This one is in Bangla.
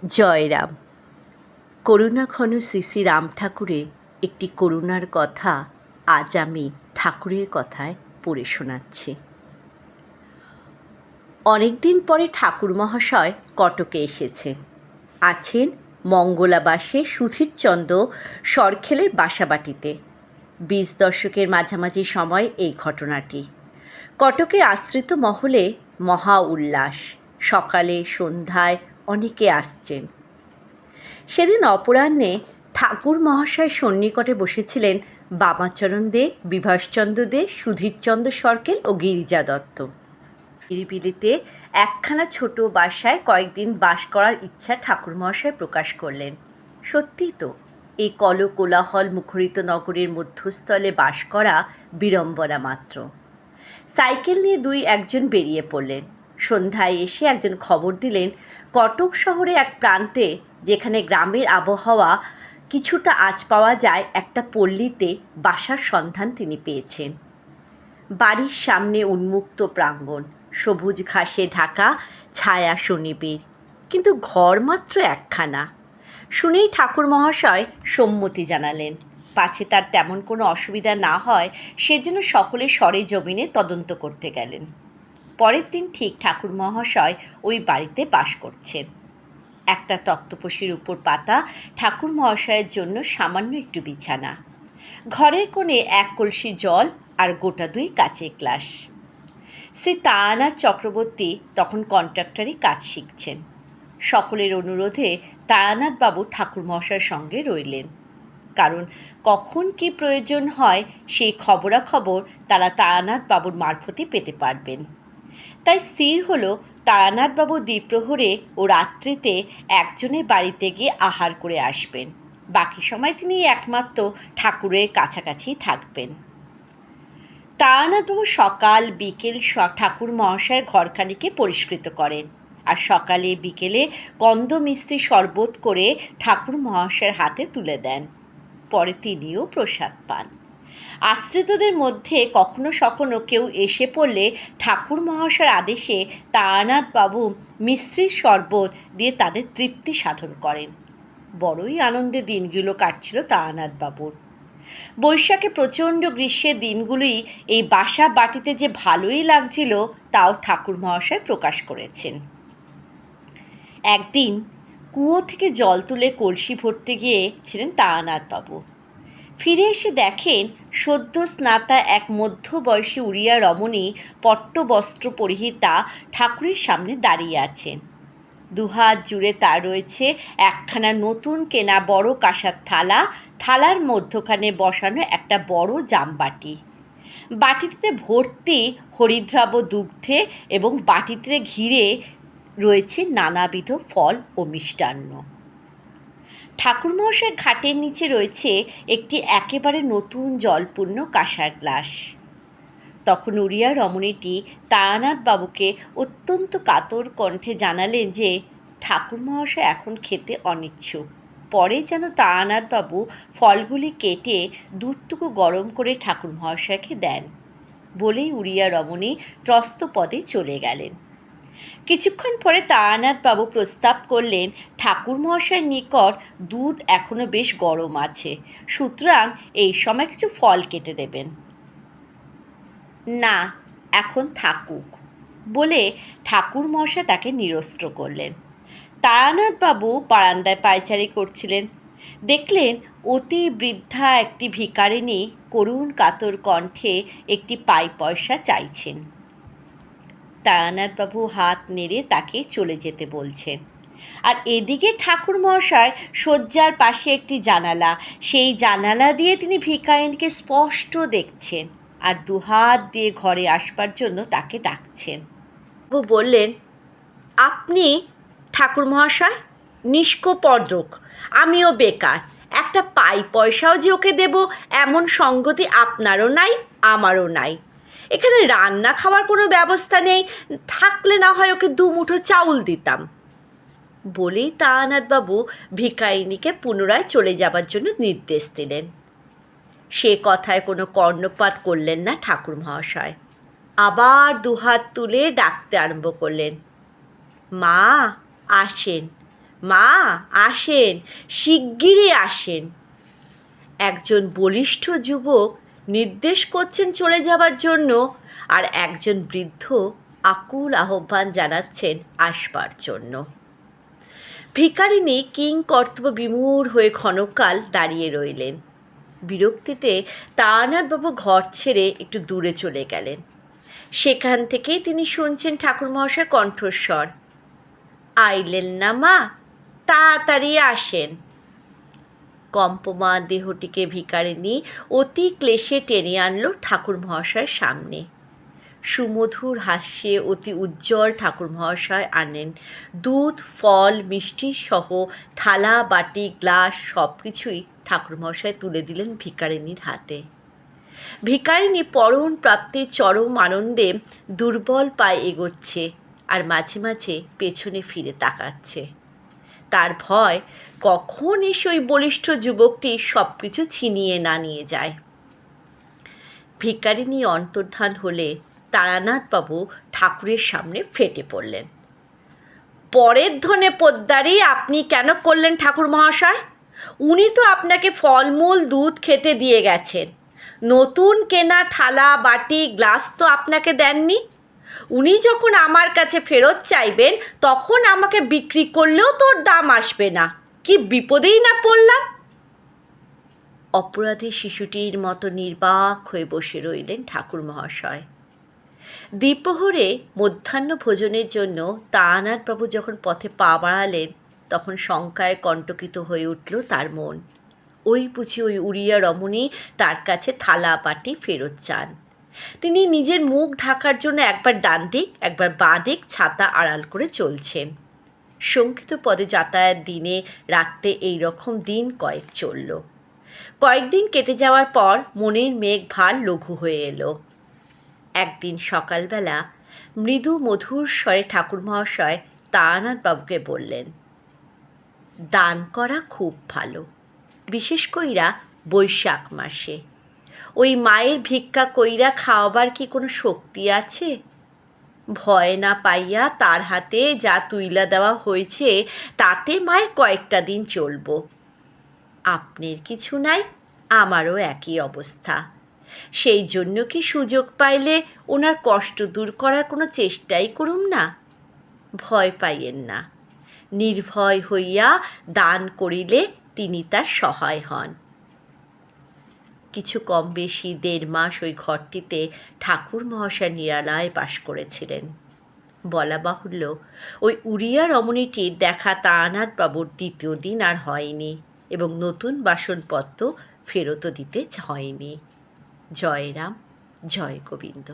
জয়রাম। করুণাঘন শ্রী শ্রী রাম ঠাকুরের একটি করুণার কথা আজ আমি ঠাকুরের কথায় পড়ে শোনাচ্ছি। অনেকদিন পরে ঠাকুর মহাশয় কটকে এসেছেন। আছেন মঙ্গলাবাসে সুধীরচন্দ্র সরখেলের বাসাবাটিতে। 20 দশকের মাঝামাঝি সময় এই ঘটনাটি। কটকের আশ্রিত মহলে মহা উল্লাস। সকালে সন্ধ্যায় অনেকে আসছেন। সেদিন অপরাহ্নে ঠাকুর মহাশয় সন্নিকটে বসেছিলেন বামাচরণ দে, বিভাসচন্দ্র দে, সুধীরচন্দ্র সরকেল ও গিরিজা দত্ত। নিরিবিলিতে একখানা ছোট বাসায় কয়েকদিন বাস করার ইচ্ছা ঠাকুর মহাশয় প্রকাশ করলেন। সত্যিই তো এই কলকোলাহল মুখরিত নগরের মধ্যস্থলে বাস করা বিড়ম্বনা মাত্র। সাইকেল নিয়ে একজন বেরিয়ে পড়লেন। সন্ধ্যায় এসে একজন খবর দিলেন কটক শহরে এক প্রান্তে, যেখানে গ্রামের আবহাওয়া কিছুটা আঁচ পাওয়া যায়, একটা পল্লীতে বাসার সন্ধান তিনি পেয়েছেন। বাড়ির সামনে উন্মুক্ত প্রাঙ্গণ, সবুজ ঘাসে ঢাকা, ছায়া সুনিবিড়, কিন্তু ঘর মাত্র একখানা। শুনেই ঠাকুর মহাশয় সম্মতি জানালেন। পাছে তার তেমন কোনো অসুবিধা না হয় সেজন্য সকলে সরেজমিনে তদন্ত করতে গেলেন। পরের দিন ঠিক ঠাকুর মহাশয় ওই বাড়িতে বাস করছেন। একটা তক্তপোষের উপর পাতা ঠাকুর মহাশয়ের জন্য সামান্য একটু বিছানা, ঘরের কোণে 1 কলসি জল আর গোটা 2 কাচের গ্লাস। শ্রী তারানাথ চক্রবর্তী তখন কন্ট্রাক্টরি কাজ শিখছেন। সকলের অনুরোধে তারানাথবাবু ঠাকুর মহাশয়ের সঙ্গে রইলেন, কারণ কখন কি প্রয়োজন হয় সেই খবরাখবর তারা তারানাথবাবুর মারফতই পেতে পারবেন। তাই স্থির হলো তারানাথবাবু দ্বিপ্রহরে ও রাত্রিতে একজনের বাড়িতে গিয়ে আহার করে আসবেন। বাকি সময় তিনি একমাত্র ঠাকুরের কাছাকাছি থাকবেন। তারানাথবাবু সকাল বিকেল ঠাকুর মহাশয়ের ঘরখানিকে পরিষ্কৃত করেন, আর সকালে বিকেলে কন্দ মিষ্টি শরবত করে ঠাকুর মহাশয়ের হাতে তুলে দেন। পরে তিনিও প্রসাদ পান। আশ্রিতদের মধ্যে কখনো সখনো কেউ এসে পড়লে ঠাকুর মহাশয়ের আদেশে তারানাথবাবু মিষ্টির শরবত দিয়ে তাদের তৃপ্তি সাধন করেন। বড়ই আনন্দে দিনগুলো কাটছিল তারানাথবাবুর। বৈশাখে প্রচণ্ড গ্রীষ্মের দিনগুলি এই বাসা বাটিতে যে ভালোই লাগছিল তাও ঠাকুর মহাশয় প্রকাশ করেছেন। একদিন কুয়ো থেকে জল তুলে কলসি ভরতে গিয়েছিলেন তারানাথবাবু। ফিরে এসে দেখেন সদ্য স্নাতা এক মধ্যবয়সী উড়িয়া রমণী পট্টবস্ত্র পরিহিতা ঠাকুরের সামনে দাঁড়িয়ে আছেন। 2 হাত জুড়ে তার রয়েছে একখানা নতুন কেনা বড় কাঁসার থালা, থালার মধ্যখানে বসানো একটা বড় জামবাটি। বাটিতে ভর্তি হরিদ্রাব দুগ্ধে এবং বাটিতে ঘিরে রয়েছে নানাবিধ ফল ও মিষ্টান্ন। ঠাকুর মহাশয়ের খাটের নিচে রয়েছে একটি একেবারে নতুন জলপূর্ণ কাঁসার গ্লাস। তখন উড়িয়া রমণীটি তারানাথবাবুকে অত্যন্ত কাতর কণ্ঠে জানালেন যে ঠাকুর মহাশয় এখন খেতে অনিচ্ছুক। পরে যেন তারানাথবাবু ফলগুলি কেটে দুধটুকু গরম করে ঠাকুর মহাশয়কে দেন। বলেই উড়িয়া রমণী ত্রস্ত পদে চলে গেলেন। কিছুক্ষণ পরে তারানাথবাবু প্রস্তাব করলেন ঠাকুর মহাশয়ের নিকট দুধ এখনো বেশ গরম আছে, সুতরাং এই সময় কিছু ফল কেটে দেবেন। না, এখন থাকুক বলে ঠাকুর মহাশয় তাকে নিরস্ত করলেন। তারানাথবাবু বারান্দায় পায়চারি করছিলেন। দেখলেন অতি বৃদ্ধা একটি ভিখারিনী করুণ কাতর কণ্ঠে একটি পাই পয়সা চাইছেন। তারানাথবাবু হাত নেড়ে তাকে চলে যেতে বলছেন। আর এদিকে ঠাকুর মহাশয় শয্যার পাশে একটি জানালা, সেই জানালা দিয়ে তিনি ভিখারিনীকে স্পষ্ট দেখছেন আর 2 হাত দিয়ে ঘরে আসবার জন্য তাকে ডাকছেন। বললেন, আপনি ঠাকুর মহাশয় নিষ্কোপদ্রক, আমিও বেকার, একটা পাই পয়সাও যে ওকে দেব এমন সঙ্গতি আপনারও নাই আমারও নাই। এখানে রান্না খাওয়ার কোনো ব্যবস্থা নেই, থাকলে না হয় ওকে 2 মুঠো চাউল দিতাম। বলেই তারানাথবাবু ভিখারিনীকে পুনরায় চলে যাবার জন্য নির্দেশ দিলেন। সে কথায় কোনো কর্ণপাত করলেন না ঠাকুর মহাশয়। আবার 2 হাত তুলে ডাকতে আরম্ভ করলেন, মা আসেন, মা আসেন, শিগগিরই আসেন। একজন বলিষ্ঠ যুবক নির্দেশ করছেন চলে যাবার জন্য, আর একজন বৃদ্ধ আকুল আহ্বান জানাচ্ছেন আসবার জন্য। ভিখারিনী কিং কর্তব্য বিমূঢ় হয়ে ক্ষণকাল দাঁড়িয়ে রইলেন। বিরক্তিতে তারানাথবাবু ঘর ছেড়ে একটু দূরে চলে গেলেন। সেখান থেকেই তিনি শুনছেন ঠাকুরমহাশয় কণ্ঠস্বর, আইলেন না মা, তাড়াতাড়ি আসেন। কম্পমান দেহটিকে ভিখারিনী অতি ক্লেশে টেনে আনল ঠাকুরমহাশয়ের সামনে। সুমধুর হাস্যে অতি উজ্জ্বল ঠাকুরমহাশয় আনেন দুধ, ফল, মিষ্টি সহ থালা, বাটি, গ্লাস সব কিছুই ঠাকুরমহাশয় তুলে দিলেন ভিখারিনীর হাতে। ভিখারিনী পরম প্রাপ্তির চরম আনন্দে দুর্বল পায়ে এগোচ্ছে, আর মাঝে মাঝে পেছনে ফিরে তাকাচ্ছে। তার ভয় কখন এসে ওই বলিষ্ঠ যুবকটি সব কিছু ছিনিয়ে না নিয়ে যায়। ভিখারিনী অন্তর্ধান হলে তারানাথবাবু ঠাকুরের সামনে ফেটে পড়লেন। পরের ধনে পোদ্দারি আপনি কেন করলেন ঠাকুর মহাশয়? উনি তো আপনাকে ফলমূল, দুধ খেতে দিয়ে গেছেন। নতুন কেনা থালা, বাটি, গ্লাস তো আপনাকে দেননি। উনি যখন আমার কাছে ফেরত চাইবেন, তখন আমাকে বিক্রি করলেও তোর দাম আসবে না। কি বিপদেই না পড়লাম। অপরাধী শিশুটির মতো নির্বাক হয়ে বসে রইলেন ঠাকুর মহাশয়। দ্বিপ্রহরে মধ্যাহ্ন ভোজনের জন্য তারানাথবাবু যখন পথে পা বাড়ালেন, তখন শঙ্কায় কণ্টকিত হয়ে উঠল তার মন। ওই বুঝি ওই উড়িয়া রমণী তার কাছে থালা বাটি ফেরত চান। তিনি নিজের মুখ ঢাকার জন্য একবার ডান দিক একবার বাঁ দিক ছাতা আড়াল করে চলছেন। শঙ্কিত পদে যাতায়াত দিনে রাত্রে এই রকম দিন কয়েক চলল। কয়েকদিন কেটে যাওয়ার পর মনের মেঘ ভার লঘু হয়ে এলো। একদিন সকালবেলা মৃদু মধুর স্বরে ঠাকুর মহাশয় তারানাথবাবুকে বললেন, দান করা খুব ভালো, বিশেষ কইরা বৈশাখ মাসে। ওই মায়ের ভিক্ষা কইরা খাওয়াবার কি কোনো শক্তি আছে? ভয় না পাইয়া তার হাতে যা তুইলা দেওয়া হয়েছে তাতে মায়ের কয়েকটা দিন চলব। আপনার কিছু নাই, আমারও একই অবস্থা। সেই জন্য কি সুযোগ পাইলে ওনার কষ্ট দূর করার কোনো চেষ্টাই করুম না? ভয় পাইয়েন না, নির্ভয় হইয়া দান করিলে তিনি তার সহায় হন। কিছু কম বেশি 1.5 মাস ওই ঘরটিতে ঠাকুর মহাশয় নিরালয় বাস করেছিলেন। বলা বাহুল্য, ওই উড়িয়া রমণীটির দেখা তারানাথবাবুর দ্বিতীয় দিন আর হয়নি, এবং নতুন বাসনপত্র ফেরতও দিতে হয়নি। জয় রাম, জয় গোবিন্দ।